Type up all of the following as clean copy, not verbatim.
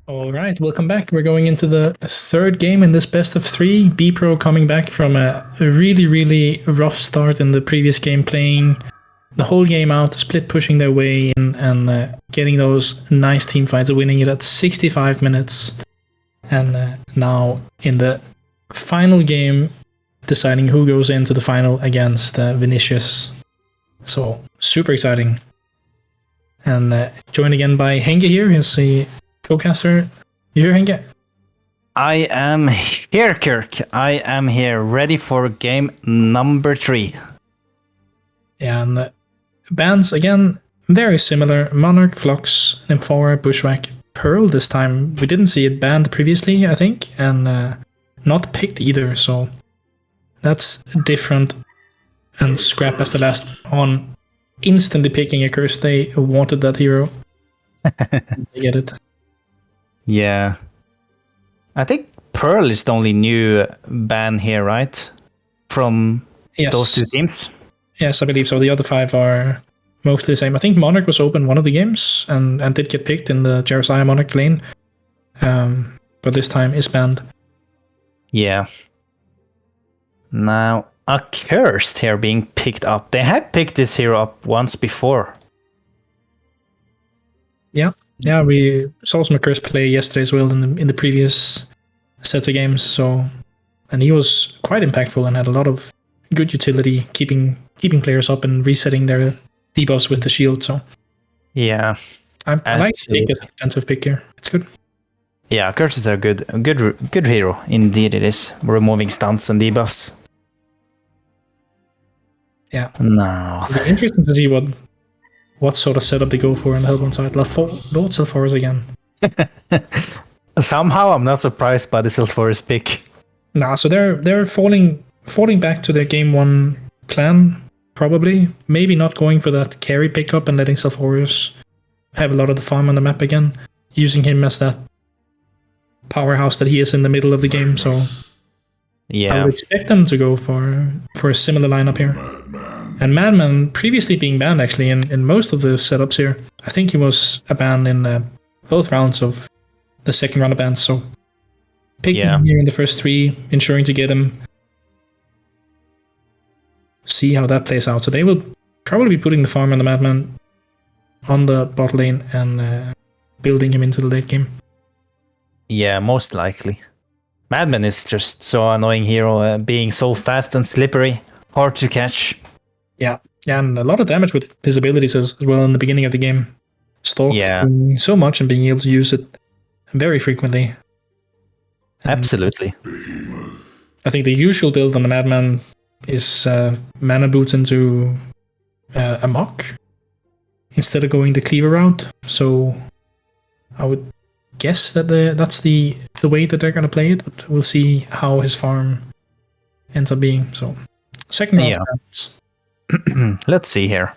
All right, welcome back. We're going into the third game in this best of three. BPro coming back from a really, really rough start in the previous game, playing the whole game out, split pushing their way in, and getting those nice team fights, winning it at 65 minutes. And now in the final game, deciding who goes into the final against Vinicius. So super exciting. And joined again by Henge here, is the co-caster. You here, Henge? I am here, Kirk. I am here, ready for game number 3. And bands, again, very similar. Monarch, Flux, Nymphower, Bushwhack, Pearl this time. We didn't see it banned previously, I think, and not picked either, so that's different. And Scrap as the last on, instantly picking a curse. They wanted that hero. They get it. Yeah. I think Pearl is the only new ban here, right? From those two teams? Yes, I believe so. The other 5 are mostly the same. I think Monarch was open one of the games and did get picked in the Jeremiah Monarch lane. But this time is banned. Yeah. Now, Accursed here being picked up. They had picked this hero up once before. Yeah, we saw some Accursed play yesterday as well in the previous sets of games. So, and he was quite impactful and had a lot of good utility, keeping players up and resetting their debuffs with the shield. So, yeah, I like seeing a defensive pick here. It's good. Yeah, Curses are good hero. Indeed, it is removing stunts and debuffs. Yeah. No. It'll be interesting to see what sort of setup they go for in the Hellbourne side. Lord Silforus again. Somehow, I'm not surprised by the Silforus pick. Nah, so they're falling back to their game 1 plan, probably. Maybe not going for that carry pickup and letting Silforus have a lot of the farm on the map again, using him as that powerhouse that he is in the middle of the game. So yeah, I would expect them to go for a similar lineup here. And Madman previously being banned actually in most of the setups here. I think he was a ban in both rounds of the second round of bans. So picking him here in the first 3, ensuring to get him. See how that plays out. So they will probably be putting the farm on the Madman on the bot lane and building him into the late game. Yeah, most likely. Madman is just so annoying hero, being so fast and slippery, hard to catch. Yeah, and a lot of damage with his abilities as well in the beginning of the game. Stalk doing so much and being able to use it very frequently. And absolutely. I think the usual build on the Madman is mana boots into a mock instead of going the cleaver route. So I would guess that that's the way that they're going to play it, but we'll see how his farm ends up being. So second round. Let's see here.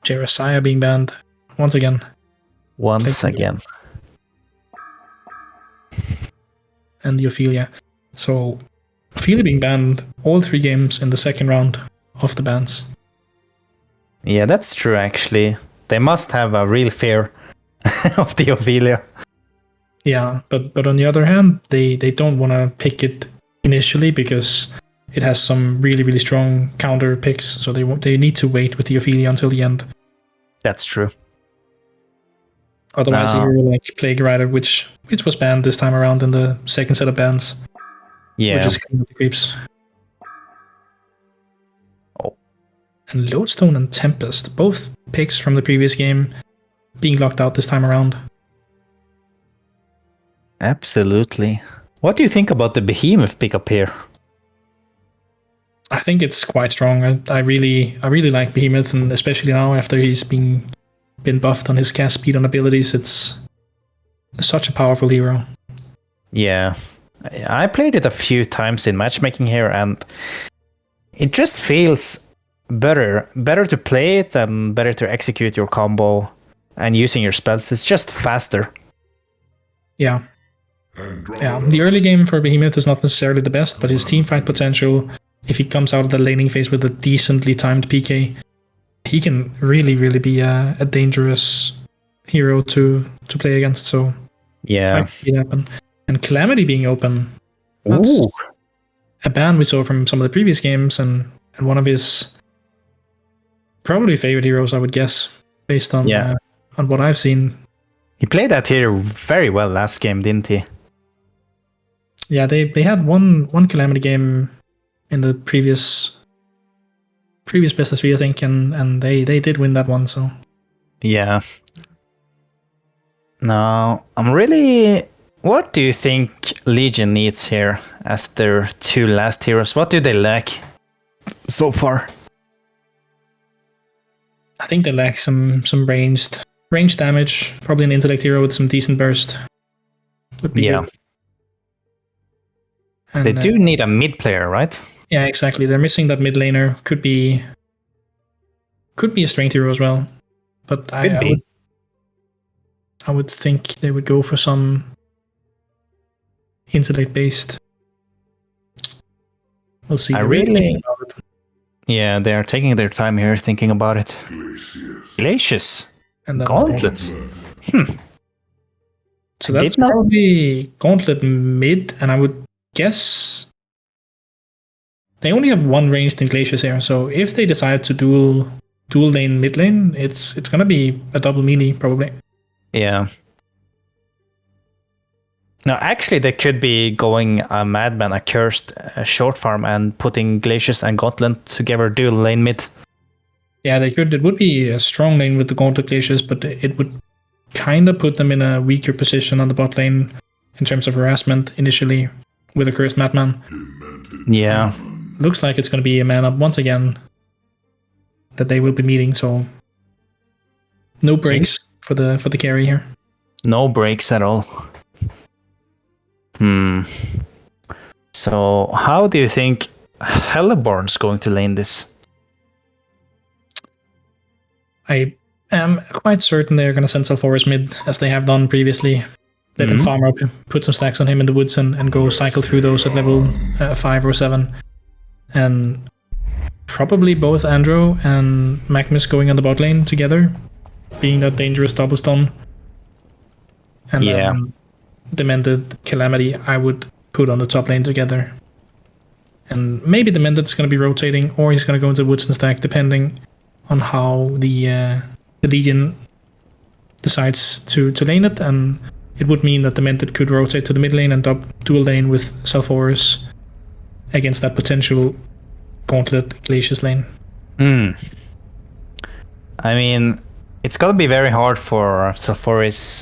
Jeremiah being banned once again. And the Ophelia. So Ophelia being banned all 3 games in the second round of the bans. Yeah, that's true actually. They must have a real fear of the Ophelia. Yeah, but on the other hand, they don't want to pick it initially because it has some really, really strong counter picks, so they need to wait with the Ophelia until the end. That's true. Otherwise, you hear like Plague Rider, which was banned this time around in the second set of bans. Yeah. Just clean up the creeps. Oh. And Lodestone and Tempest, both picks from the previous game, being locked out this time around. Absolutely. What do you think about the Behemoth pickup here? I think it's quite strong. I really like Behemoth, and especially now after he's been buffed on his cast speed and abilities, it's such a powerful hero. Yeah, I played it a few times in matchmaking here, and it just feels better to play it and better to execute your combo and using your spells. It's just faster. Yeah. The early game for Behemoth is not necessarily the best, but his teamfight potential, if he comes out of the laning phase with a decently timed PK, he can really, really be a dangerous hero to play against. So Yeah. I can see it happen. And Calamity being open. Ooh. That's a ban we saw from some of the previous games, and one of his probably favorite heroes, I would guess, based on what I've seen. He played that hero very well last game, didn't he? Yeah, they had one Calamity game in the previous best of 3, I think, and they did win that one. So yeah. Now I'm really. What do you think Legion needs here as their 2 last heroes? What do they lack so far? I think they lack some ranged damage. Probably an intellect hero with some decent burst would be good. And, they do need a mid player, right? Yeah, exactly. They're missing that mid laner. Could be a strength hero as well. But I would think they would go for some intellect based. We'll see. Yeah, they are taking their time here thinking about it. Glacius. And Gauntlet. So that's probably Gauntlet mid, and I would guess they only have one ranged in Glacius here. So if they decide to dual lane mid lane, it's gonna be a double melee probably. Yeah. No, actually, they could be going a Madman, a Cursed, a short farm, and putting Glacius and Gauntlet together, dual lane mid. Yeah, they could. It would be a strong lane with the Gauntlet Glacius, but it would kind of put them in a weaker position on the bot lane in terms of harassment initially with a Cursed Madman. Yeah. Looks like it's going to be a man up once again that they will be meeting, so no breaks for the carry here. No breaks at all. So how do you think Hellborn's going to lane this? I am quite certain they're going to send Sulfuras mid, as they have done previously. Let him farm up, put some stacks on him in the woods, and go cycle through those at level 5 or 7. And probably both Andro and Magnus going on the bot lane together, being that dangerous double stun. And then Demented Calamity I would put on the top lane together. And maybe Demented's going to be rotating, or he's going to go into the woods and stack, depending on how the Legion decides to lane it. And it would mean that Demented could rotate to the mid lane and dual lane with Sulfuras against that potential Gauntlet Glacius lane. I mean, it's going to be very hard for Sulfuras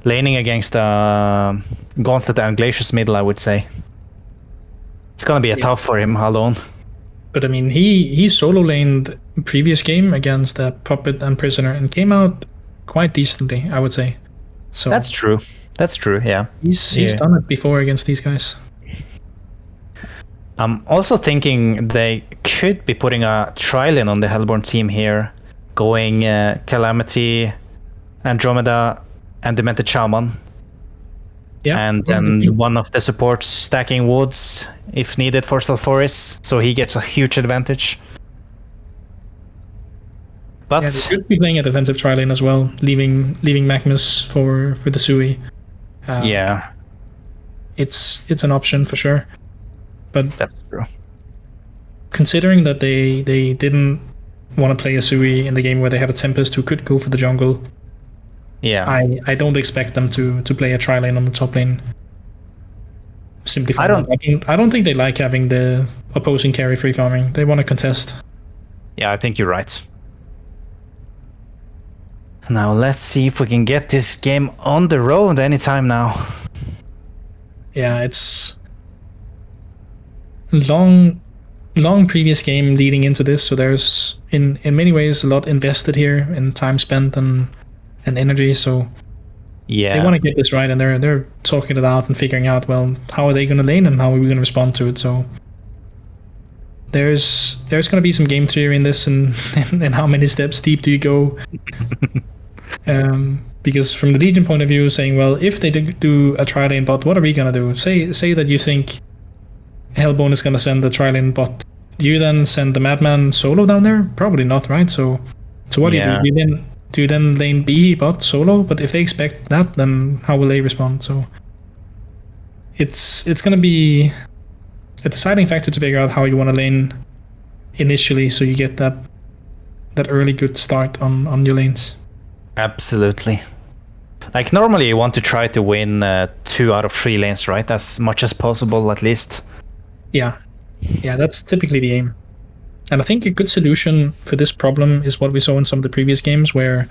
laning against Gauntlet and Glacius middle, I would say. It's going to be tough for him alone. But I mean, he solo laned previous game against Puppet and Prisoner and came out quite decently, I would say. So that's true. Yeah. He's done it before against these guys. I'm also thinking they could be putting a Trilin on the Hellborn team here, going Calamity, Andromeda, and Demented Shaman. Yeah. And then one of the supports stacking woods if needed for Sulfuras, so he gets a huge advantage. But they could be playing a defensive Trilane as well, leaving Magnus for the Sui. It's an option for sure. But that's true. Considering that they didn't want to play a Sui in the game where they have a Tempest who could go for the jungle, I don't expect them to play a Trilane on the top lane. Simply I don't think they like having the opposing carry free farming. They want to contest. Yeah, I think you're right. Now let's see if we can get this game on the road anytime now. Yeah, it's long previous game leading into this, so there's in many ways a lot invested here in time spent and energy, so they want to get this right, and they're talking it out and figuring out, well, how are they going to lane and how are we going to respond to it. So there's going to be some game theory in this, and how many steps deep do you go. Because from the Legion point of view, saying, well, if they do a Trilane bot, what are we going to do? Say that you think Hellbone is going to send the Trilane bot. Do you then send the Madman solo down there? Probably not, right? So what do you do? Do you then lane B bot solo? But if they expect that, then how will they respond? So it's going to be a deciding factor to figure out how you want to lane initially, so you get that early good start on your lanes. Absolutely. Like normally you want to try to win 2 out of 3 lanes, right? As much as possible, at least. Yeah, that's typically the aim. And I think a good solution for this problem is what we saw in some of the previous games, where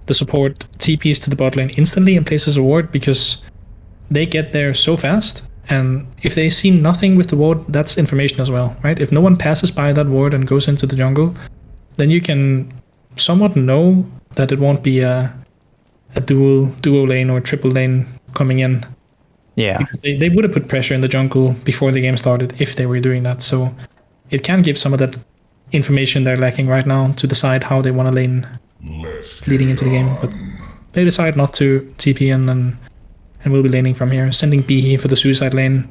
the support TPs to the bot lane instantly and places a ward, because they get there so fast. And if they see nothing with the ward, that's information as well, right? If no one passes by that ward and goes into the jungle, then you can somewhat know that it won't be a duo lane or triple lane coming in. Yeah. They would have put pressure in the jungle before the game started if they were doing that. So it can give some of that information they're lacking right now to decide how they want to lane leading into the game. But they decide not to TP in and will be laning from here, sending B for the suicide lane.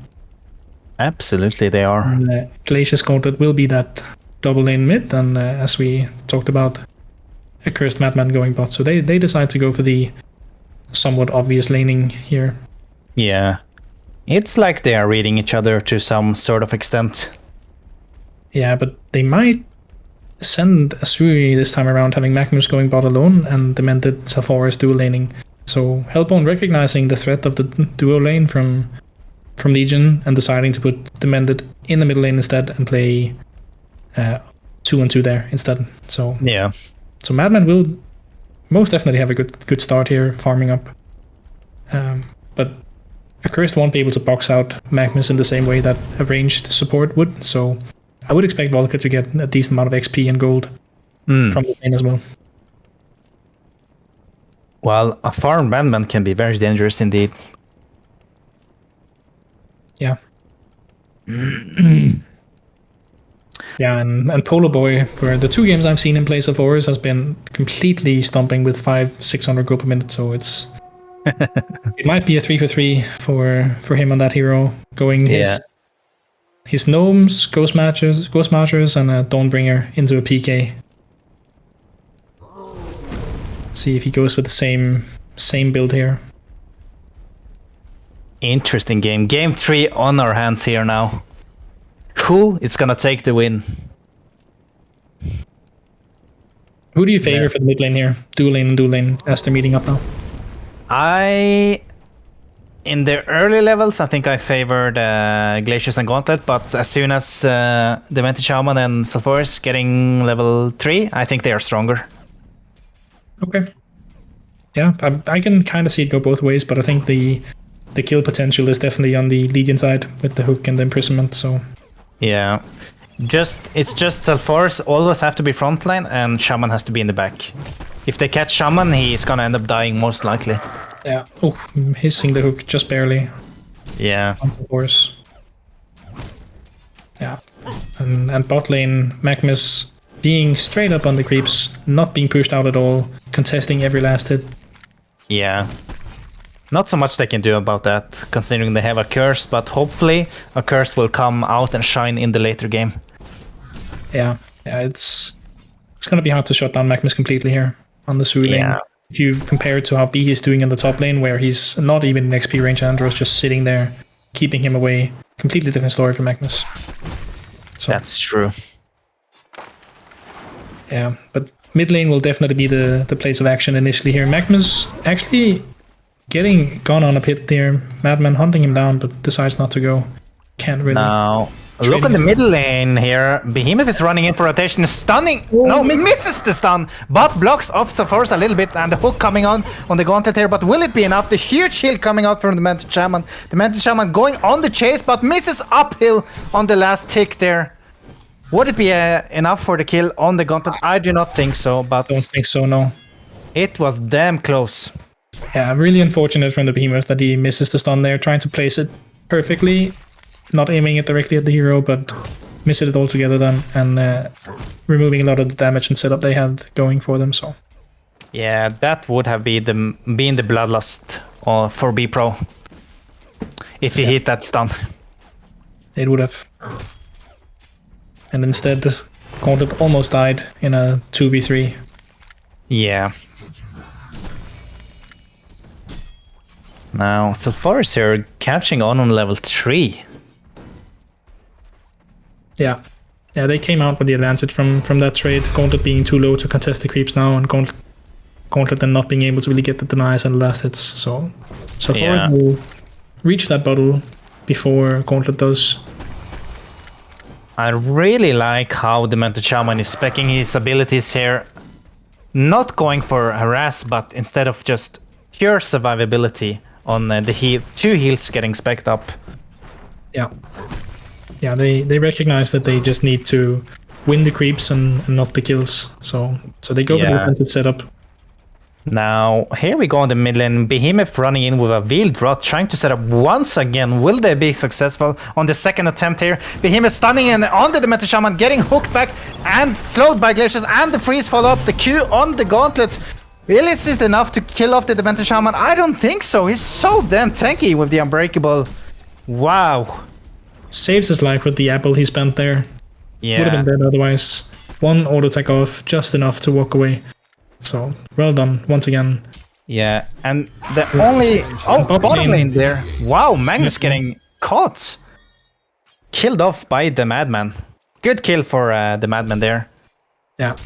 Absolutely, they are. And, Glacia's Gauntlet will be that double lane mid, and as we talked about, a cursed madman going bot. So they decide to go for the somewhat obvious laning here. Yeah. It's like they are reading each other to some sort of extent. Yeah, but they might send Asuri this time around, having Magnus going bot alone and Demented Sephora's dual laning. So Hellbone recognizing the threat of the duo lane from Legion and deciding to put Demented in the middle lane instead and play 2-on-2 there instead. So yeah. So Madman will most definitely have a good start here, farming up. But Accursed won't be able to box out Magnus in the same way that a ranged support would. So I would expect Volker to get a decent amount of XP and gold from the lane as well. Well, a farmed Madman can be very dangerous indeed. Yeah. Yeah, and Polo Boy, for the 2 games I've seen in place of Horus, has been completely stomping with 500-600 gold per minute. So it might be a 3-for-3 for him on that hero, going his gnomes, ghost marchers, and a Dawnbringer into a PK. See if he goes with the same build here. Interesting game. Game 3 on our hands here now. Who is gonna take the win? Who do you favor for the mid lane here? Dual lane and dual lane as they're meeting up now. In the early levels, I think I favored Glaciers and Gauntlet, but as soon as Demented Shaman and Sulfuris getting level 3, I think they are stronger. Okay. Yeah, I can kind of see it go both ways, but I think the kill potential is definitely on the Legion side with the hook and the imprisonment. So yeah, it's just Sulfuris always have to be frontline and Shaman has to be in the back. If they catch Shaman, he's gonna end up dying most likely. Yeah. Oh, hissing the hook just barely. Yeah. Of course. Yeah. And bot lane, Magnus being straight up on the creeps, not being pushed out at all, contesting every last hit. Yeah. Not so much they can do about that, considering they have a curse, but hopefully a curse will come out and shine in the later game. Yeah. It's gonna be hard to shut down Magnus completely here on the Sui lane. If you compare it to how B is doing in the top lane, where he's not even in XP range, Andros just sitting there, keeping him away. Completely different story for Magnus. So, that's true. Yeah, but mid lane will definitely be the place of action initially here. Magnus actually getting gone on a pit there. Madman hunting him down, but decides not to go. Can't really. Now, look at the middle lane here. Behemoth is running in for rotation, stunning. Oh, no, misses the stun, but blocks off Sulfuris a little bit, and the hook coming on the Gauntlet here. But will it be enough? The huge shield coming out from the Demented Shaman. The Demented Shaman going on the chase, but misses uphill on the last tick there. Would it be enough for the kill on the Gauntlet? I do not think so, but... Don't think so, no. It was damn close. Yeah, really unfortunate from the Behemoth that he misses the stun there, trying to place it perfectly. Not aiming it directly at the hero, but missing it altogether then, and removing a lot of the damage and setup they had going for them. So yeah, that would have been the bloodlust for BPro if he hit that stun. It would have. And instead, Gauntlet almost died in a 2v3. Yeah. Now, Sulfuris here catching on level 3. Yeah. Yeah, they came out with the advantage from that trade. Gauntlet being too low to contest the creeps now, and Gauntlet then not being able to really get the denies and the last hits. So Sulfuris will reach that bottle before Gauntlet does. I really like how the Mentor Shaman is speccing his abilities here. Not going for harass, but instead of just pure survivability on the heal, 2 heals getting specced up. Yeah. Yeah, they recognize that they just need to win the creeps and not the kills. So they go for the offensive setup. Now, here we go in the mid lane. Behemoth running in with a Veiled Rot, trying to set up once again. Will they be successful on the second attempt here? Behemoth stunning and onto the Mentor Shaman, getting hooked back and slowed by Glaciers, and the freeze follow up. The Q on the Gauntlet. Really, is this enough to kill off the Mentor Shaman? I don't think so. He's so damn tanky with the Unbreakable. Wow. Saves his life with the apple he spent there. Yeah. Would have been dead otherwise. One auto attack off, just enough to walk away. So, well done, once again. Yeah, and the only... Oh, bottom lane there. Wow, Magnus getting caught. Killed off by the Madman. Good kill for the Madman there. Yeah.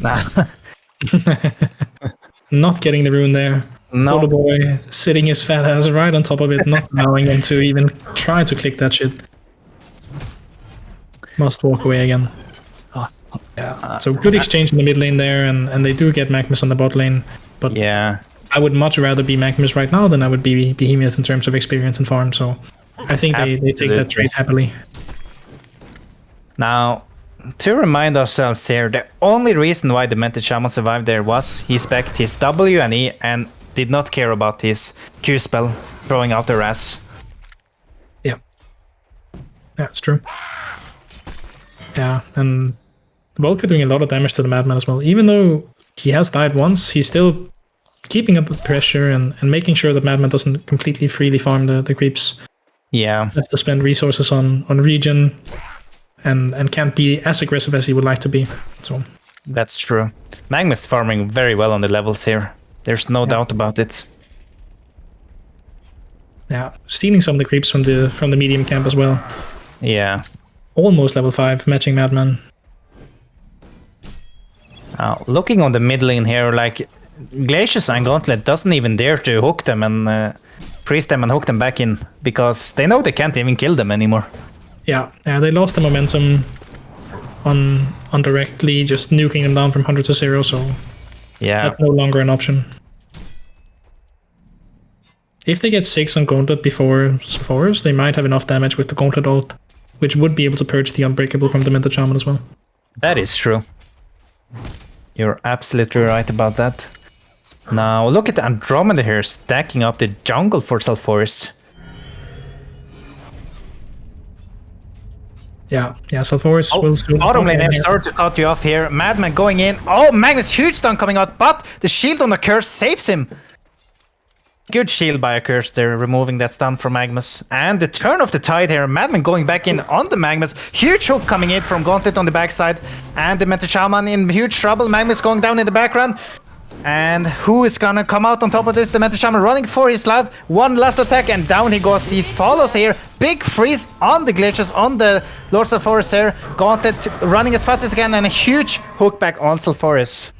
Not getting the rune there. No. Poor boy sitting his fat ass right on top of it, not allowing him to even try to click that shit. Must walk away again. Yeah. So good exchange in the mid lane there, and they do get Magnus on the bot lane. But yeah, I would much rather be Magnus right now than I would be Behemoth in terms of experience and farm. So I think they take that trade happily. Now, to remind ourselves here, the only reason why the Mentor Shaman survived there was he specced his W and E and did not care about his Q spell throwing out the Raz. Yeah. That's true. Yeah, and Volker doing a lot of damage to the Madman as well. Even though he has died once, he's still keeping up the pressure and making sure that Madman doesn't completely freely farm the creeps. Yeah. Has to spend resources on regen and can't be as aggressive as he would like to be. So that's true. Magnus farming very well on the levels here. There's no doubt about it. Yeah, stealing some of the creeps from the medium camp as well. Yeah. Almost level 5, matching Madman. Looking on the mid lane here, like Glacius and Gauntlet doesn't even dare to hook them and freeze them and hook them back in because they know they can't even kill them anymore. Yeah, they lost the momentum on directly just nuking them down from 100 to 0, so yeah, that's no longer an option. If they get 6 on Gauntlet before Sulfuris, they might have enough damage with the Gauntlet ult, which would be able to purge the Unbreakable from the Mentor Shaman as well. That is true. You're absolutely right about that. Now look at the Andromeda here stacking up the jungle for Sulfuris. Yeah, Sulfuris will soon... Bottom lane there, sorry to cut you off here. Madman going in. Oh, Magnus, huge stun coming out, but the shield on the curse saves him. Good shield by a curse there, removing that stun from Magnus. And the turn of the tide here, Madman going back in on the Magnus. Huge hook coming in from Gauntlet on the backside. And the Mentor Shaman in huge trouble. Magnus going down in the background. And who is gonna come out on top of this? The Mentor Shaman running for his life. One last attack and down he goes. He follows here. Big freeze on the Glaciers, on the Lord Sulfuris here. Gauntlet running as fast as he can and a huge hook back on Sulfuris.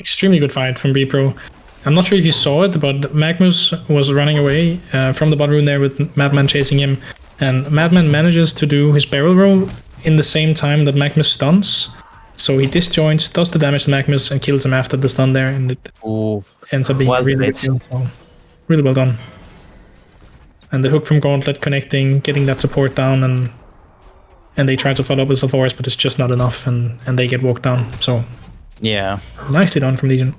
Extremely good fight from BPro. I'm not sure if you saw it, but Magnus was running away from the bot rune there with Madman chasing him. And Madman manages to do his barrel roll in the same time that Magnus stuns. So he disjoints, does the damage to Magnus, and kills him after the stun there. And it ends up being a really good kill. So really well done. And the hook from Gauntlet connecting, getting that support down, and they try to follow up with Sulfuris, but it's just not enough, and they get walked down. So yeah, nicely done from Legion.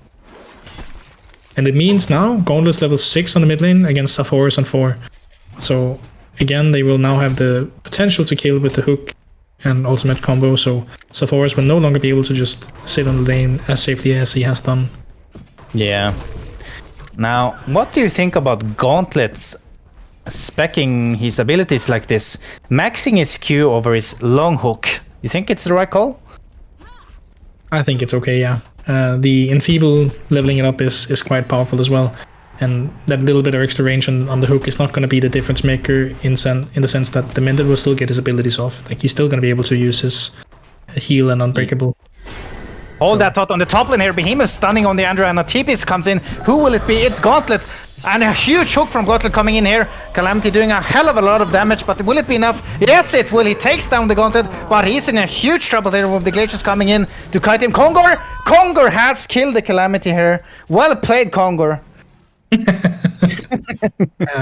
And it means now Gauntlet's level 6 on the mid lane against Sulfuris on 4. So again, they will now have the potential to kill with the hook and ultimate combo. So Sulfuris will no longer be able to just sit on the lane as safely as he has done. Yeah. Now, what do you think about Gauntlet's speccing his abilities like this? Maxing his Q over his long hook. You think it's the right call? I think it's okay, yeah. The Enfeeble leveling it up is quite powerful as well. And that little bit of extra range on the hook is not going to be the difference maker in the sense that the Mended will still get his abilities off. Like, he's still going to be able to use his heal and unbreakable. Hold that thought on the top lane here. Behemoth stunning on the Andrew, and a TP comes in. Who will it be? It's Gauntlet. And a huge hook from Gauntlet coming in here. Calamity doing a hell of a lot of damage, but will it be enough? Yes, it will. He takes down the Gauntlet, but he's in a huge trouble here with the Glaciers coming in to kite him. Kongor! Kongor has killed the Calamity here. Well played, Kongor.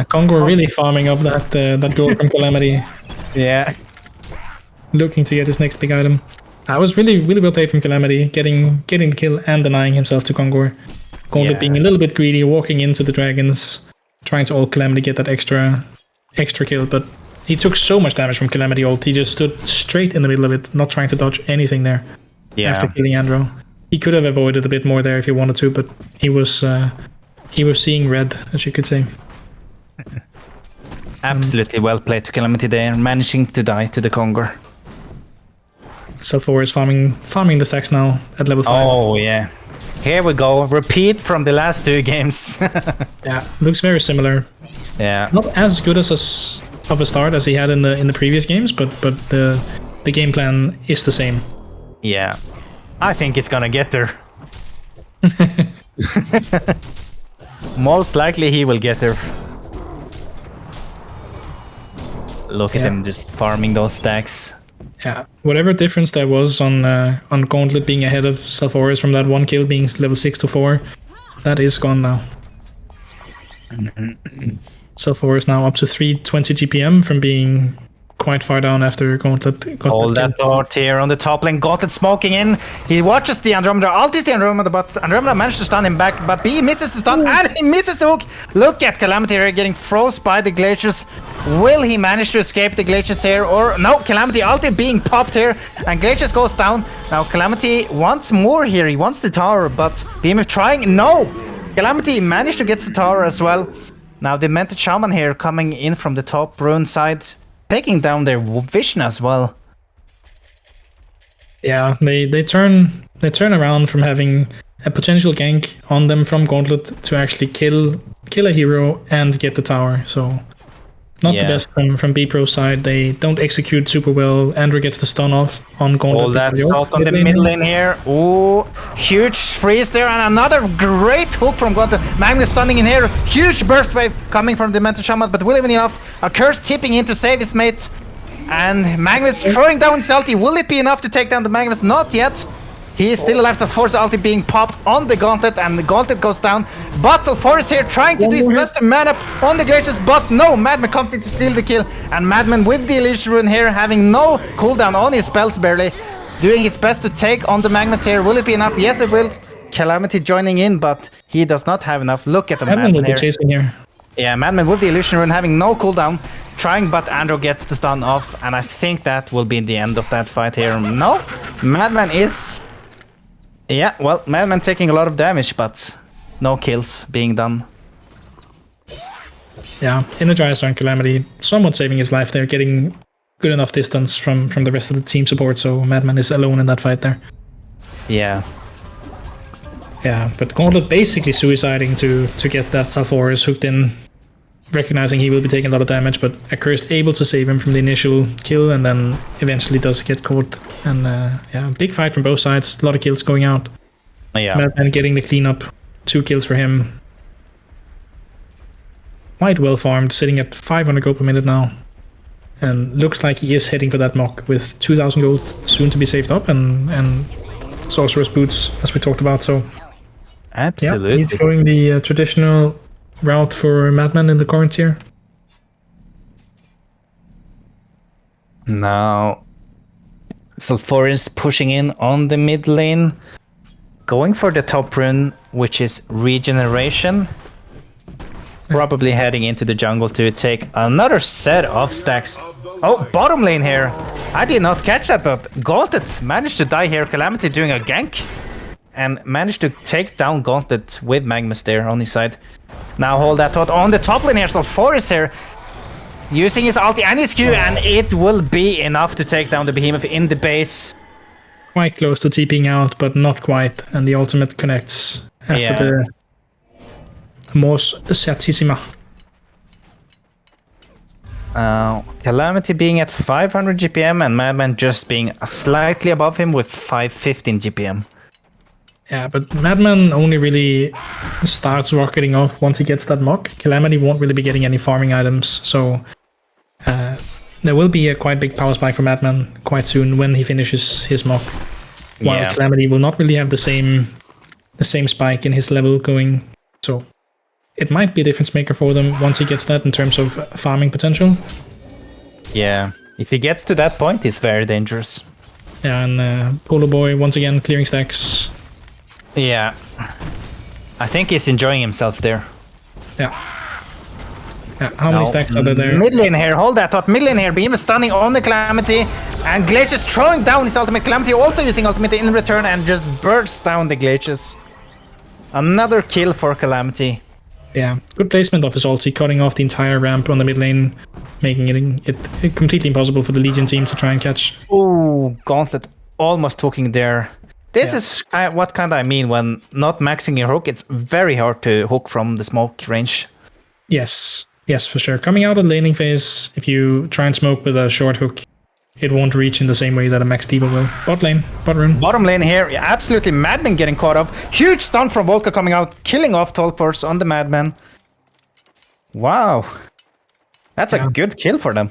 Kongor really farming up that gold from Calamity. Yeah. Looking to get his next big item. I was really well played from Calamity, getting the kill and denying himself to Kongor. Gauntlet being a little bit greedy, walking into the dragons, trying to ult Calamity, get that extra kill, but he took so much damage from Calamity ult. He just stood straight in the middle of it, not trying to dodge anything there. After killing Andro. He could have avoided a bit more there if he wanted to, but he was seeing red, as you could say. Absolutely well played to Calamity there, managing to die to the Kongor. Self4 is farming the stacks now at level 5. Oh, yeah. Here we go. Repeat from the last 2 games. Yeah, looks very similar. Yeah. Not as good of a start as he had in the previous games, but the game plan is the same. Yeah. I think he's gonna get there. Most likely he will get there. Look at him just farming those stacks. Yeah, whatever difference there was on Gauntlet being ahead of Self4 from that one kill being level 6 to 4, that is gone now. Self4 is now up to 320 GPM from being quite far down after Gauntlet got all that thought here on the top lane. Gauntlet smoking in. He watches the Andromeda, ultis the Andromeda, but Andromeda managed to stun him back, but B misses the stun and he misses the hook. Look at Calamity here getting froze by the Glaciers. Will he manage to escape the Glaciers here? Or no, Calamity ulti being popped here and Glaciers goes down. Now Calamity wants more here. He wants the tower, but Behemoth trying. No! Calamity managed to get the tower as well. Now the Demented Shaman here coming in from the top rune side, taking down their vision as well. Yeah, they turn around from having a potential gank on them from Gauntlet to actually kill a hero and get the tower. So not the best from BPro's side. They don't execute super well. Andrew gets the stun off on Gauntlet. All that shot on the middle lane here. Oh, huge freeze there and another great hook from Gauntlet. Magnus stunning in here. Huge burst wave coming from the Demented Shaman, but will it be enough? A curse tipping in to save his mate. And Magnus throwing down his ulti. Will it be enough to take down the Magnus? Not yet. He is still alive, so Force ulti being popped on the Gauntlet, and the Gauntlet goes down. But Force here trying to do his best to man up on the Glaciers, but no, Madman comes in to steal the kill. And Madman with the Illusion Rune here, having no cooldown on his spells barely, doing his best to take on the Magnus here. Will it be enough? Yes, it will. Calamity joining in, but he does not have enough. Look at the Madman will be chasing here. Yeah, Madman with the Illusion Rune having no cooldown. Trying, but Andrew gets the stun off, and I think that will be the end of that fight here. No, Madman is... Yeah, well, Madman taking a lot of damage, but no kills being done. Yeah, Energizer and Calamity somewhat saving his life there, getting good enough distance from the rest of the team support, so Madman is alone in that fight there. Yeah. Yeah, but Gauntlet basically suiciding to get that Salforus hooked in, recognizing he will be taking a lot of damage, but Accursed able to save him from the initial kill, and then eventually does get caught. And yeah, big fight from both sides, a lot of kills going out. Yeah. Madman getting the cleanup, 2 kills for him. Quite well farmed, sitting at 500 gold per minute now. And looks like he is heading for that mock with 2,000 gold soon to be saved up, and Sorcerer's Boots, as we talked about. So absolutely, yeah, he's going the traditional route for Madman in the current tier. Now Sulfurious pushing in on the mid lane, going for the top rune, which is regeneration. Probably heading into the jungle to take another set of stacks. Oh, bottom lane here. I did not catch that, but Gauntlet managed to die here. Calamity doing a gank and managed to take down Gauntlet with Magnus there on his side. Now hold that thought on the top lane here. So Forest here using his ulti and his Q, and it will be enough to take down the Behemoth in the base. Quite close to TPing out, but not quite. And the ultimate connects after the Mors Certissima. Calamity being at 500 GPM and Madman just being slightly above him with 515 GPM. Yeah, but Madman only really starts rocketing off once he gets that mock. Calamity won't really be getting any farming items, so there will be a quite big power spike for Madman quite soon when he finishes his mock. While Calamity will not really have the same spike in his level going, so it might be a difference maker for them once he gets that in terms of farming potential. Yeah, if he gets to that point, he's very dangerous. Yeah, and Polo Boy once again clearing stacks. Yeah, I think he's enjoying himself there. Yeah. How many stacks are there? Mid lane here, hold that thought. Mid lane here, Beam is stunning on the Calamity, and Glacius throwing down his ultimate. Calamity also using ultimate in return and just bursts down the Glacius. Another kill for Calamity. Yeah, good placement of his ulti, cutting off the entire ramp on the mid lane, making it completely impossible for the Legion team to try and catch. Oh, Gauntlet almost hooking there. This is what kind of I mean when not maxing your hook. It's very hard to hook from the smoke range. Yes, for sure. Coming out of the laning phase, if you try and smoke with a short hook, it won't reach in the same way that a max diva will. Bot lane, bot rune. Bottom lane here, absolutely Madman getting caught off. Huge stun from Volca coming out, killing off Talk Force on the Madman. Wow. That's a good kill for them.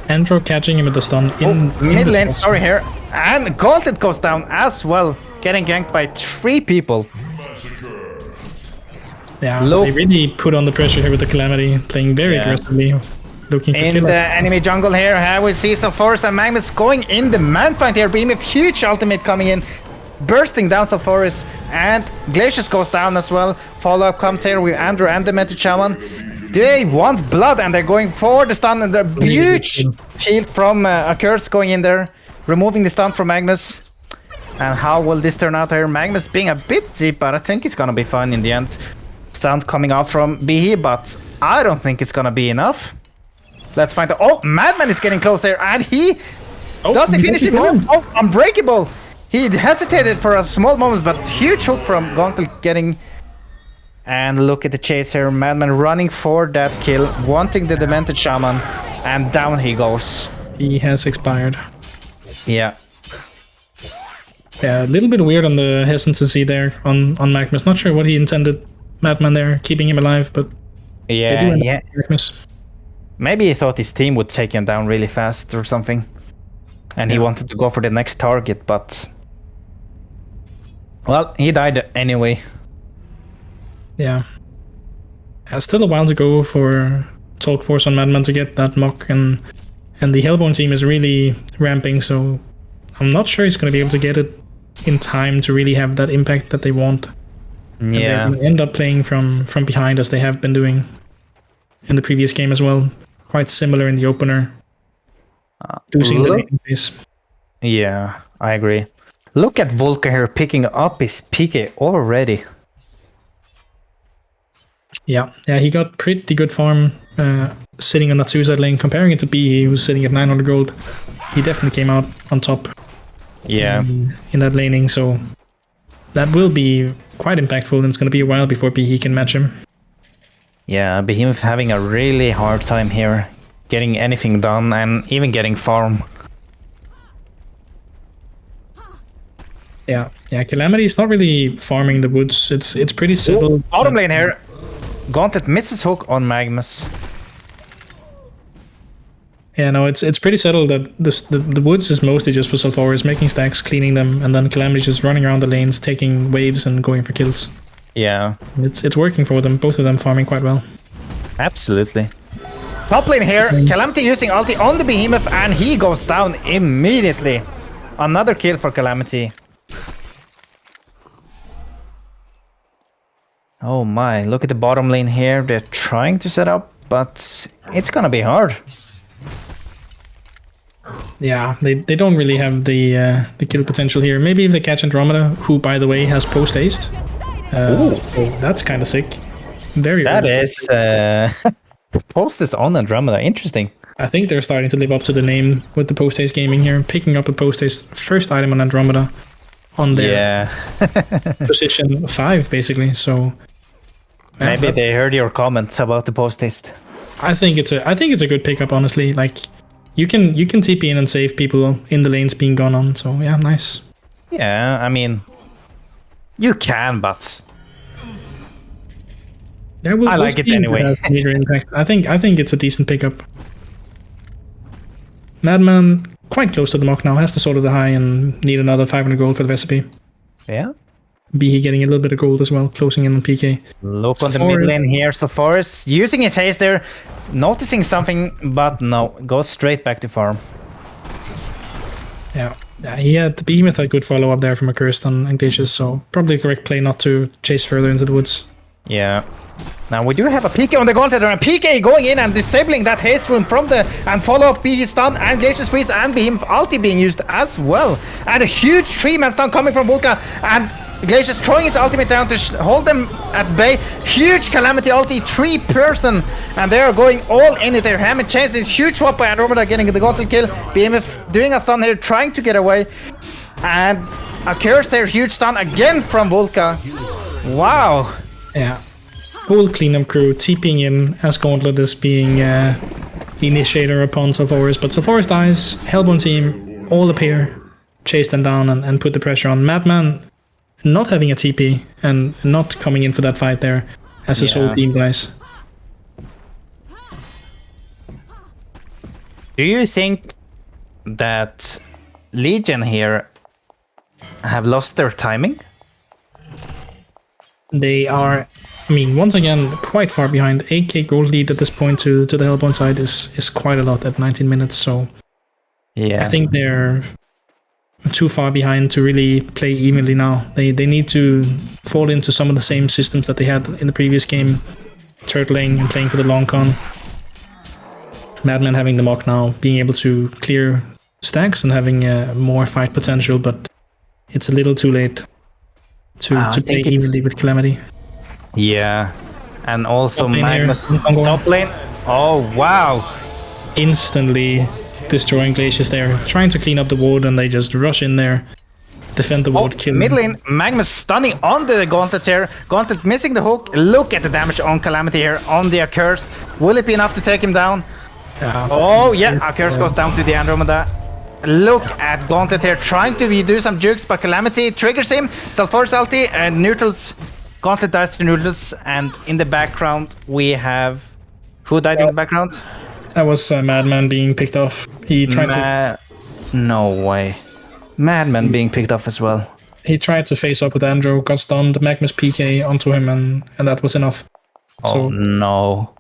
Andro catching him with the stun in mid lane, sorry here. And Gauntlet goes down as well, getting ganked by 3 people. Yeah, they really put on the pressure here with the Calamity, playing very aggressively, looking for in the enemy jungle here. We see Sulfuris and Magnus going in the man fight here. Beam with huge ultimate coming in, bursting down Sulfuris, and Glacius goes down as well. Follow-up comes here with Andrew and the Demented Shaman. They want blood and they're going for the stun, and the huge shield from a curse going in there, removing the stun from Magnus. And how will this turn out here? Magnus being a bit deep, but I think he's gonna be fine in the end. Stun coming out from BE, but I don't think it's gonna be enough. Let's find out. Oh, Madman is getting close here, and does he finish him off? Oh, unbreakable. He hesitated for a small moment, but huge hook from Gauntlet getting. And look at the chase here. Madman running for that kill, wanting the Demented Shaman, and down he goes. He has expired. Yeah. Yeah, a little bit weird on the hesitancy there on Magnus. Not sure what he intended. Madman there, keeping him alive, but yeah. Magnus. Maybe he thought his team would take him down really fast or something, and he wanted to go for the next target, but well, he died anyway. Yeah. Still a while to go for Talk Force on Madman to get that mock, and the Hellborn team is really ramping, so I'm not sure he's going to be able to get it in time to really have that impact that they want. And they're going to end up playing from behind as they have been doing in the previous game as well. Quite similar in the opener. Losing the laning phase. Yeah, I agree. Look at Volca here picking up his PK already. Yeah, he got pretty good farm sitting on that suicide lane. Comparing it to B, who's sitting at 900 gold, he definitely came out on top. Yeah. In that laning, so that will be quite impactful, and it's going to be a while before BE can match him. Yeah, Behemoth having a really hard time here, getting anything done and even getting farm. Yeah, Calamity is not really farming the woods. It's pretty settled. Bottom lane here. Gauntlet misses hook on Magnus. Yeah, no, it's pretty settled that the woods is mostly just for Sulfuris, making stacks, cleaning them, and then Calamity just running around the lanes, taking waves and going for kills. Yeah. It's working for them, both of them farming quite well. Absolutely. Top lane here, Calamity using ulti on the Behemoth, and he goes down immediately. Another kill for Calamity. Oh my, look at the bottom lane here. They're trying to set up, but it's gonna be hard. Yeah, they don't really have the kill potential here. Maybe if they catch Andromeda, who by the way has post haste. So that's kind of sick. Very. That is post is on Andromeda. Interesting. I think they're starting to live up to the name with the post haste gaming here, picking up a post haste first item on Andromeda on their position 5 basically. So Maybe they heard your comments about the post haste. I think it's a good pickup, honestly. Like you can TP in and save people in the lanes being gone on. So yeah, nice. Yeah, I mean, you can, but Yeah, I like it anyway. Major impact. I think it's a decent pickup. Madman quite close to the mock now. Has to sort of the high and need another 500 gold for the recipe. Yeah. He getting a little bit of gold as well, closing in on PK. Look on the mid lane here. Sulfuris using his haste there, noticing something, but no, goes straight back to farm. Yeah, he had the Behemoth had good follow up there from a Cursed on Glacius, so probably the correct play not to chase further into the woods. Yeah. Now we do have a PK on the Gauntlet, and PK going in and disabling that haste rune from the and follow up BG stun and Glacius freeze and Behemoth ulti being used as well. And a huge 3-man stun coming from Vulka, and Glacius throwing his ultimate down to hold them at bay. Huge Calamity ulti, 3-person, and they are going all in it. They're hammering chains. It's huge swap by Andromeda getting the Gauntlet kill. BMF doing a stun here, trying to get away. And a curse there, huge stun again from Vulka. Wow. Yeah. Full cleanup crew TPing in as Gauntlet is being the initiator upon Sulfuris, but Sulfuris dies. Hellborn team all appear, chase them down and put the pressure on. Madman not having a TP and not coming in for that fight there as his whole team dies. Do you think that Legion here have lost their timing? They are, I mean, once again, quite far behind. 8k gold lead at this point to the Hellborn side is quite a lot at 19 minutes, so yeah, I think they're too far behind to really play evenly now. They need to fall into some of the same systems that they had in the previous game, turtling and playing for the long con. Madman having the mock now, being able to clear stacks and having more fight potential, but it's a little too late to play evenly with Calamity. Yeah, and also Magnus top lane. Oh wow! Instantly destroying Glacius there, trying to clean up the ward, and they just rush in there, defend the ward, kill mid lane. Magnus stunning on the Gauntlet here. Gauntlet missing the hook. Look at the damage on Calamity here on the Accursed. Will it be enough to take him down? Oh yeah, Accursed goes down to the Andromeda. Look at Gauntlet here trying to do some jukes, but Calamity triggers him. Sulfuris ulti and neutrals. Gauntlet dies to neutrals, and in the background we have who died in the background? That was Madman being picked off. He tried to. No way. Madman being picked off as well. He tried to face up with Andro, got stunned, Magnus PK onto him, and that was enough. Oh so, no.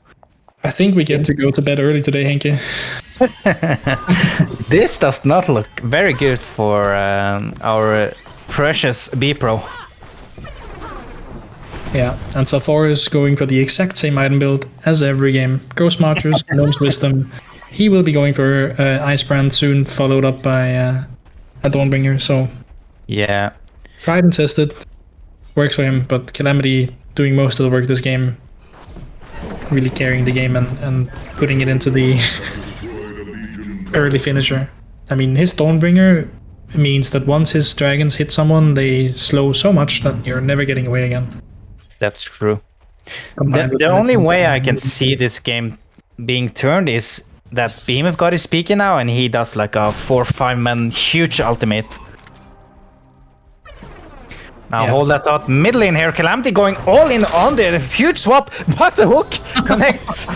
I think we get to go to bed early today, Henke. This does not look very good for our precious BPro. Yeah, and Sulfuris going for the exact same item build as every game. Ghost Marchers, Gnome's Wisdom. He will be going for Ice Brand soon, followed up by a Dawnbringer, so... Yeah. Tried and tested. Works for him, but Calamity doing most of the work this game. Really carrying the game and putting it into the early finisher. I mean, his Dawnbringer means that once his dragons hit someone, they slow so much that you're never getting away again. That's true. The only way I can see this game being turned is that Behemoth got his PK now and he does like a 4-5 man huge ultimate. Now hold that thought. Mid lane here, Calamity going all in on the huge swap, but the hook connects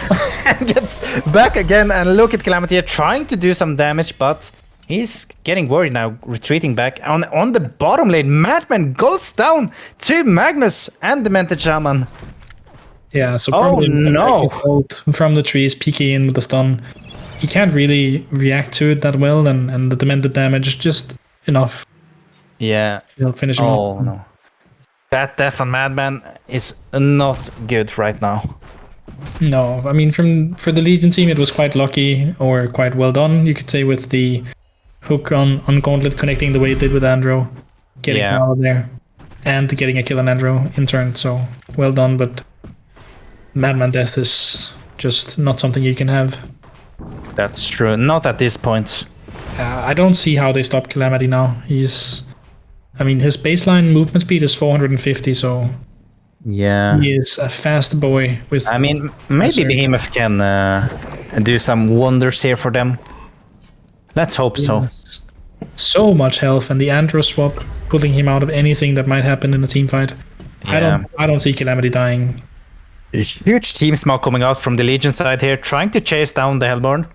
and gets back again. And look at Calamity here trying to do some damage, but he's getting worried now, retreating back. On the bottom lane, Madman goes down to Magnus and the Demented Shaman. Yeah, so probably from the trees, PK in with the stun. He can't really react to it that well, and the Demented damage just enough. Yeah. He'll finish him off. Oh no. That death on Madman is not good right now. No, I mean for the Legion team it was quite lucky or quite well done, you could say, with the hook on Gauntlet connecting the way it did with Andro, getting out of there, and getting a kill on Andro in turn, so well done, but Madman death is just not something you can have. That's true, not at this point. I don't see how they stop Calamity now. I mean, his baseline movement speed is 450, so Yeah. He is a fast boy with... I mean, maybe Behemoth can do some wonders here for them. Let's hope so. So much health, and the Andro swap pulling him out of anything that might happen in a team fight. Yeah. I don't see Calamity dying. A huge team smoke coming out from the Legion side here, trying to chase down the Hellborn.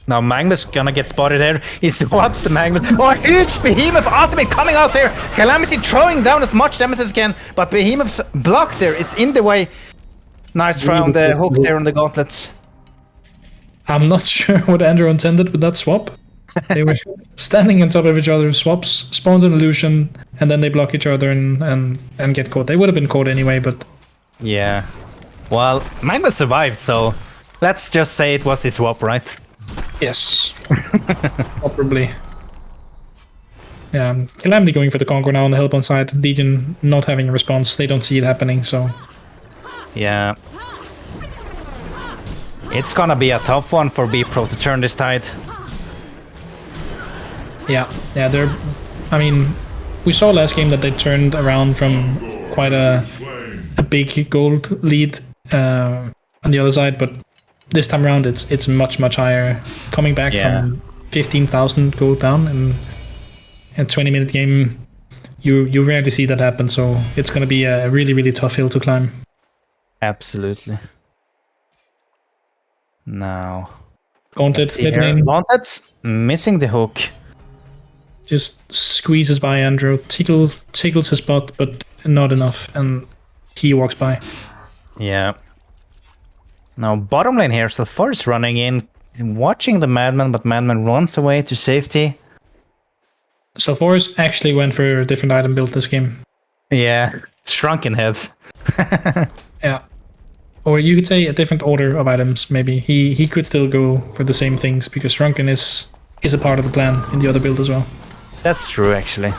Now Magnus gonna get spotted here. He swaps the Magnus. Oh, huge Behemoth ultimate coming out here. Calamity throwing down as much damage as he can, but Behemoth's block there is in the way. Nice try on the hook there on the gauntlets. I'm not sure what Andrew intended with that swap. They were standing on top of each other, swaps, spawns an illusion, and then they block each other and get caught. They would have been caught anyway, but... Yeah. Well, Magnus survived, so let's just say it was his swap, right? Yes. Probably. Yeah, Calamity going for the Conqueror now on the Hellbound side. Legion not having a response. They don't see it happening, so... Yeah. It's gonna be a tough one for BPro to turn this tide. Yeah, they're... I mean, we saw last game that they turned around from quite a big gold lead on the other side, but this time around it's much higher. Coming back from 15,000 gold down in a 20-minute game, you rarely see that happen, so it's going to be a really tough hill to climb. Absolutely. Now... Gauntlet, mid lane. Gauntlet's missing the hook. Just squeezes by Andrew, tickles his butt, but not enough, and he walks by. Yeah. Now bottom lane here, Sulfur's running in, he's watching the Madman, but Madman runs away to safety. Sulfur's actually went for a different item build this game. Yeah, Shrunken Head. Yeah. Or you could say a different order of items, maybe. He could still go for the same things, because Shrunken is a part of the plan in the other build as well. That's true, actually.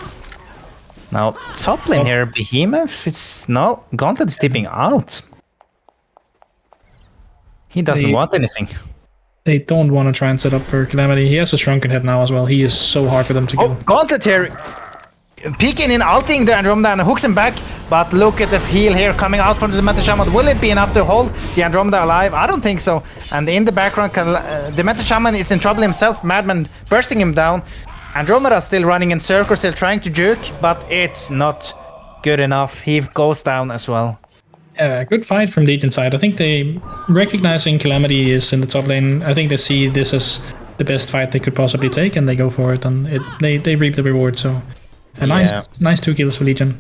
Now, top lane here, Behemoth is... No, Gauntlet's dipping out. He doesn't want anything. They don't want to try and set up for Calamity. He has a Shrunken Head now as well. He is so hard for them to kill. Oh, Gauntlet here! Peeking in, ulting the Andromeda and hooks him back. But look at the heal here coming out from the Dementor Shaman. Will it be enough to hold the Andromeda alive? I don't think so. And in the background, the Dementor Shaman is in trouble himself. Madman bursting him down. Andromeda still running in circles, still trying to juke, but it's not good enough. He goes down as well. Good fight from Legion side. I think they, recognizing Calamity is in the top lane, I think they see this as the best fight they could possibly take, and they go for it, and they reap the reward. So, nice 2 kills for Legion.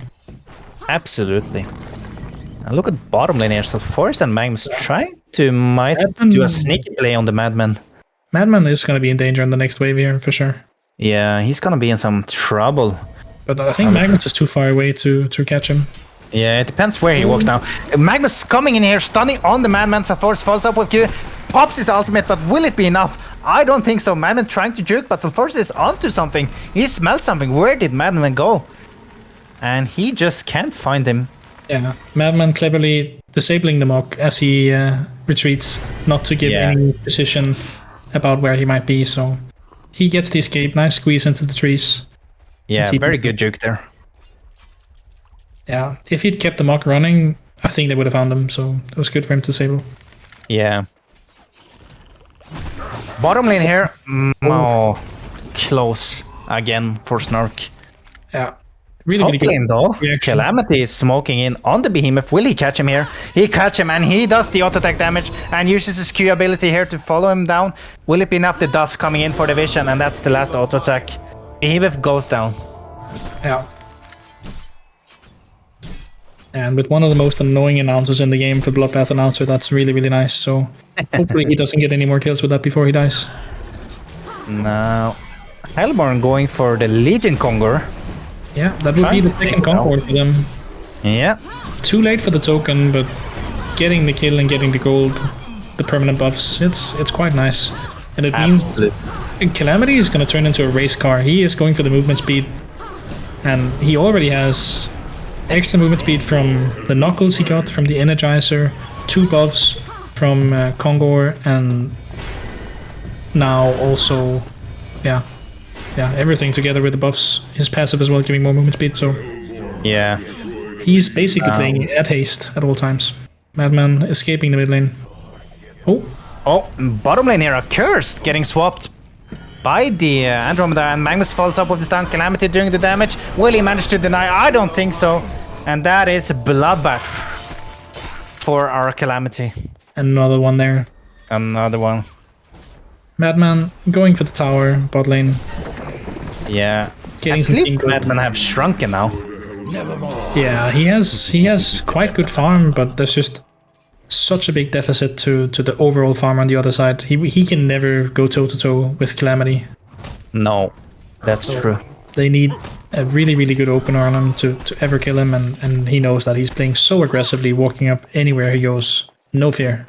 Absolutely. And look at bottom lane here. So Force and Magnus trying to do a sneaky play on the Madman. Madman is going to be in danger in the next wave here, for sure. Yeah, he's going to be in some trouble. But I think Magnus is too far away to catch him. Yeah, it depends where he walks now. Magnus coming in here, stunning on the Madman. Sulfur's falls up with Q, pops his ultimate, but will it be enough? I don't think so. Madman trying to juke, but Sulfur's is onto something. He smells something. Where did Madman go? And he just can't find him. Yeah, Madman cleverly disabling the mock as he retreats, not to give any position about where he might be, so he gets the escape. Nice squeeze into the trees. Yeah, very good juke there. Yeah, if he'd kept the mock running, I think they would have found him, so it was good for him to disable. Yeah. Bottom lane here. Oh, close again for Snark. Yeah. Really Top lane though, Calamity is smoking in on the Behemoth. Will he catch him here? He catch him and he does the auto attack damage and uses his Q ability here to follow him down. Will it be enough? The dust coming in for the vision, and that's the last auto attack. Behemoth goes down. Yeah. And with one of the most annoying announcers in the game for Bloodbath announcer, that's really nice. So hopefully he doesn't get any more kills with that before he dies. Now, Hellborn going for the Legion Conqueror. Yeah, that would be the second Concord for them. Yeah. Too late for the token, but getting the kill and getting the gold, the permanent buffs, it's quite nice. And it means Calamity is going to turn into a race car. He is going for the movement speed, and he already has extra movement speed from the Knuckles he got from the Energizer, 2 buffs from Kongor, and now also, yeah, everything together with the buffs. His passive as well, giving more movement speed. So yeah, He's basically playing at Haste at all times. Madman escaping the mid lane. Oh, bottom lane here, a Curse getting swapped by the Andromeda, and Magnus follows up with the stun. Calamity doing the damage. Will he manage to deny? I don't think so. And that is a bloodbath for our Calamity. Another one there. Another one. Madman going for the tower, bot lane. Yeah. Getting At least Madman have shrunken now. Yeah, he has quite good farm, but there's just such a big deficit to the overall farm on the other side. He can never go toe-to-toe with Calamity. No, that's true. They need a really, really good opener on him to ever kill him, and he knows that he's playing so aggressively, walking up anywhere he goes. No fear.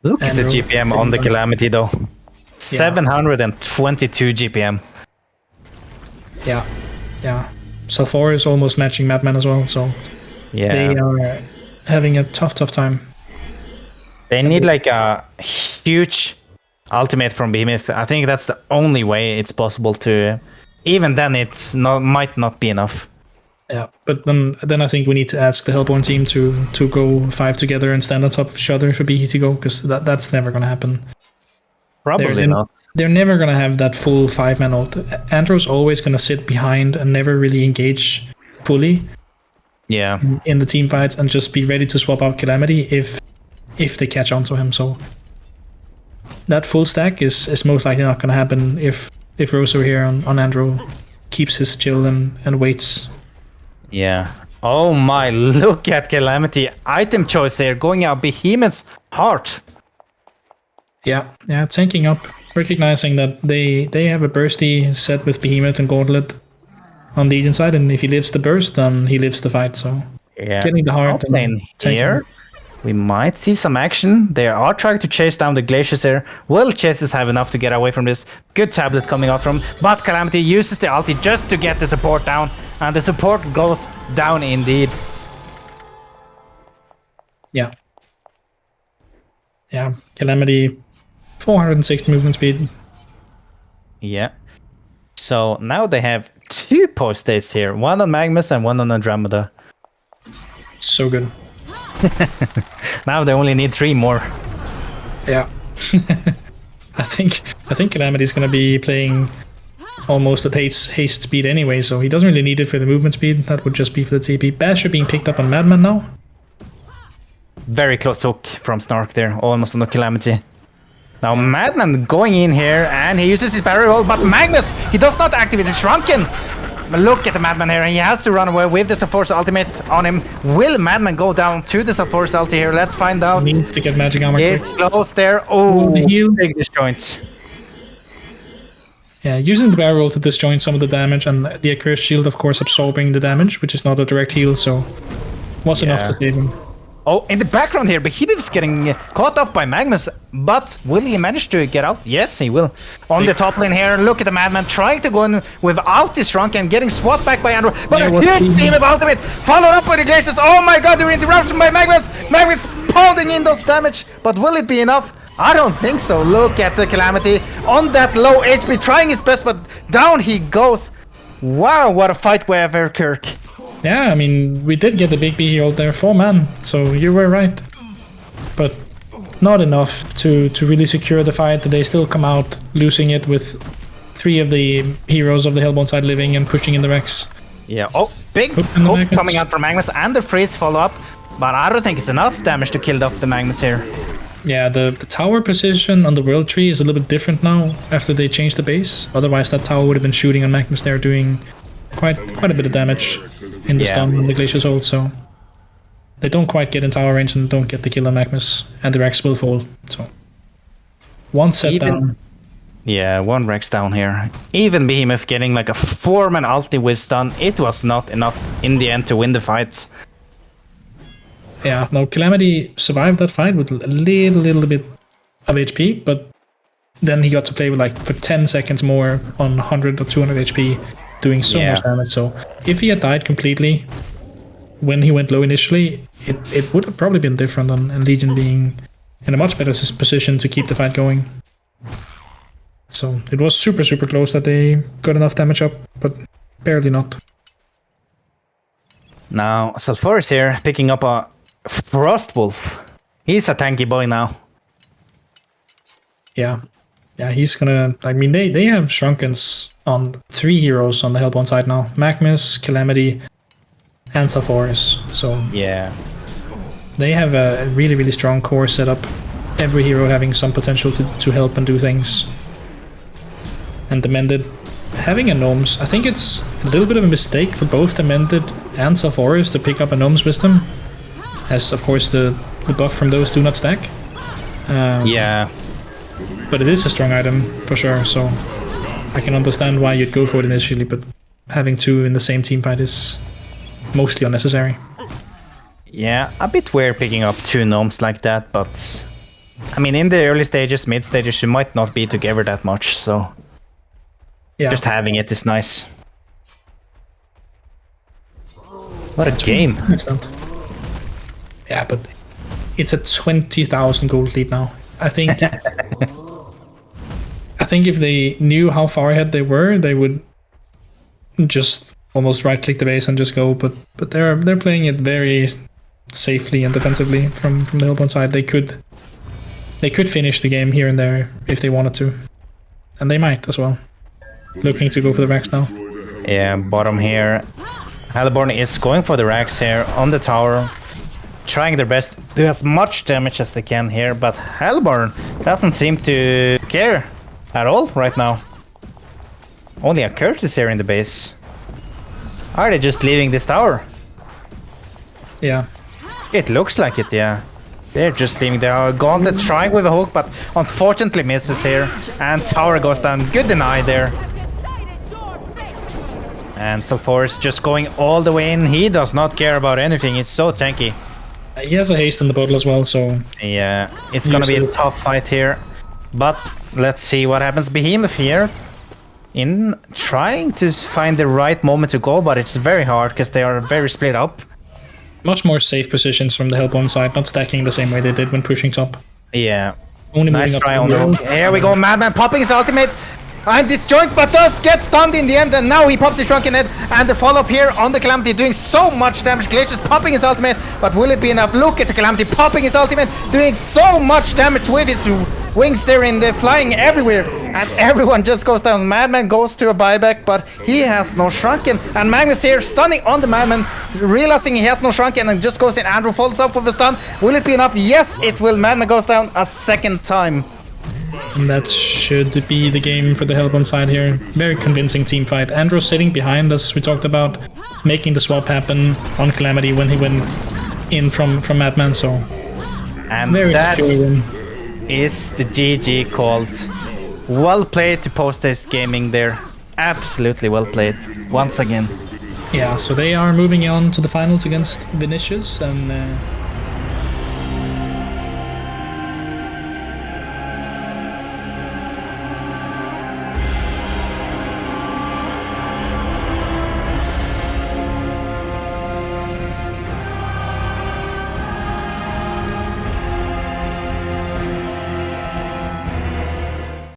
Look at the GPM on the Calamity though. 722 GPM. Yeah. So far is almost matching Madman as well, so yeah, they are having a tough time. They need like a huge ultimate from Behemoth. I think that's the only way it's possible to. Even then, might not be enough. Yeah, but then I think we need to ask the Hellborn team to go 5 together and stand on top of each other for BE to go, because that's never gonna happen. Probably not. They're never gonna have that full 5-man ult. Andrew's always gonna sit behind and never really engage fully. Yeah. In the team fights, and just be ready to swap out Calamity if they catch on to him. So that full stack is most likely not gonna happen if Rosso here on Andrew keeps his chill and waits. Yeah. Oh my, look at Calamity. Item choice here, going out Behemoth's heart. Yeah, tanking up, recognizing that they have a bursty set with Behemoth and Gauntlet on the Legion side, and if he lives the burst, then he lives the fight. So yeah, getting the heart and here, we might see some action. They are trying to chase down the glaciers here. Will Chasers have enough to get away from this? Good tablet coming out from, but Calamity uses the ulti just to get the support down, and the support goes down indeed. Yeah, Calamity 460 movement speed. Yeah. So now they have 2 post-dates here. One on Magnus and one on Andromeda. So good. Now they only need 3 more. Yeah. I think Calamity's gonna be playing almost at haste speed anyway, so he doesn't really need it for the movement speed. That would just be for the TP. Basher being picked up on Madman now. Very close hook from Snark there, almost on the Calamity. Now Madman going in here, and he uses his barrier roll, but Magnus, he does not activate his Shrunken. But look at the Madman here, and he has to run away with the Force ultimate on him. Will Madman go down to the Force ulti here? Let's find out. Needs to get magic armor. It's close there. Oh, big disjoint. Yeah, using the barrel roll to disjoint some of the damage, and the Accursed Shield, of course, absorbing the damage, which is not a direct heal, so was enough to save him. Oh, in the background here, Behemoth is getting caught off by Magnus, but will he manage to get out? Yes, he will. On the top lane here, look at the Madman trying to go in without his Shrunk and getting swapped back by Andrew. But a huge team of ultimate, followed up by the Glaciers. Oh my god, the interruption by Magnus! Magnus pounding in those damage, but will it be enough? I don't think so. Look at the Calamity on that low HP, trying his best, but down he goes. Wow, what a fight by Everkirk. Yeah, I mean, we did get the big B ult there, 4-man, so you were right. But not enough to really secure the fight. They still come out losing it with 3 of the heroes of the Hellborn side living and pushing in the Rex. Yeah, oh, big hook coming out from Magnus, and the freeze follow up, but I don't think it's enough damage to kill off the Magnus here. Yeah, the tower position on the World Tree is a little bit different now after they changed the base. Otherwise, that tower would have been shooting on Magnus there, doing quite a bit of damage in the stun and the Glacier's ult, so they don't quite get in tower range and don't get the kill on Magnus, and the Rex will fall. So one set down. Yeah, 1 Rex down here. Even Behemoth getting like a 4-man ulti with stun, it was not enough in the end to win the fight. Yeah, no, Calamity survived that fight with a little bit of HP, but then he got to play with like for 10 seconds more on 100 or 200 HP, doing so much damage. So if he had died completely when he went low initially, it would have probably been different, and Legion being in a much better position to keep the fight going. So it was super close that they got enough damage up, but barely not. Now, Sulfuris here, picking up a Frostwolf. He's a tanky boy now. Yeah. Yeah, he's gonna... I mean, they have Shrunkens on 3 heroes on the Hellborn side now. Magmus, Calamity, and Sulfuris. So Yeah. they have a really, really strong core setup. Every hero having some potential to help and do things. And Demented having a Gnomes. I think it's a little bit of a mistake for both Demented and Sulfuris to pick up a Gnome's Wisdom. As, of course, the buff from those do not stack. Yeah. But it is a strong item, for sure, so I can understand why you'd go for it initially, but having 2 in the same team fight is mostly unnecessary. Yeah, a bit weird picking up 2 gnomes like that, but... I mean, in the early stages, mid stages, you might not be together that much, so... Yeah. Just having it is nice. What a game. Excellent. Yeah, but it's a 20,000 gold lead now. I think... I think if they knew how far ahead they were, they would just almost right-click the base and just go. But they're playing it very safely and defensively from the Hellborn side. They could finish the game here and there if they wanted to, and they might as well. Looking to go for the racks now. Yeah, bottom here. Hellborn is going for the racks here on the tower, trying their best to do as much damage as they can here, but Hellborn doesn't seem to care at all right now. Only a curse is here in the base. Are they just leaving this tower? Yeah. It looks like it, yeah. They're just leaving their gauntlet, trying with a hook, but unfortunately misses here. And tower goes down. Good deny there. And Sulfuris just going all the way in. He does not care about anything. It's so tanky. He has a haste in the bottle as well, so... Yeah, it's gonna be a tough fight here. But let's see what happens. Behemoth here in trying to find the right moment to go, but it's very hard because they are very split up. Much more safe positions from the Hellborn side, not stacking the same way they did when pushing top. Yeah. Only Nice moving try up on the hook. Here we go, Madman popping his ultimate. And disjoint, but does get stunned in the end, and now he pops his shrunken head, and the follow-up here on the Calamity doing so much damage. Glacius popping his ultimate, but will it be enough? Look at the Calamity popping his ultimate, doing so much damage with his wings there in the flying everywhere, and everyone just goes down. Madman goes to a buyback, but he has no shrunken, and Magnus here stunning on the Madman, realizing he has no shrunken, and just goes in. Andrew follows up with a stun. Will it be enough? Yes, it will. Madman goes down a second time. And that should be the game for the Hellborn side here. Very convincing team fight. Andrew sitting behind, as we talked about, making the swap happen on Calamity when he went in from Madman, so... And very that is the GG called. Well played to Post-Haste Gaming there. Absolutely well played, once again. Yeah, so they are moving on to the finals against Vinicius, and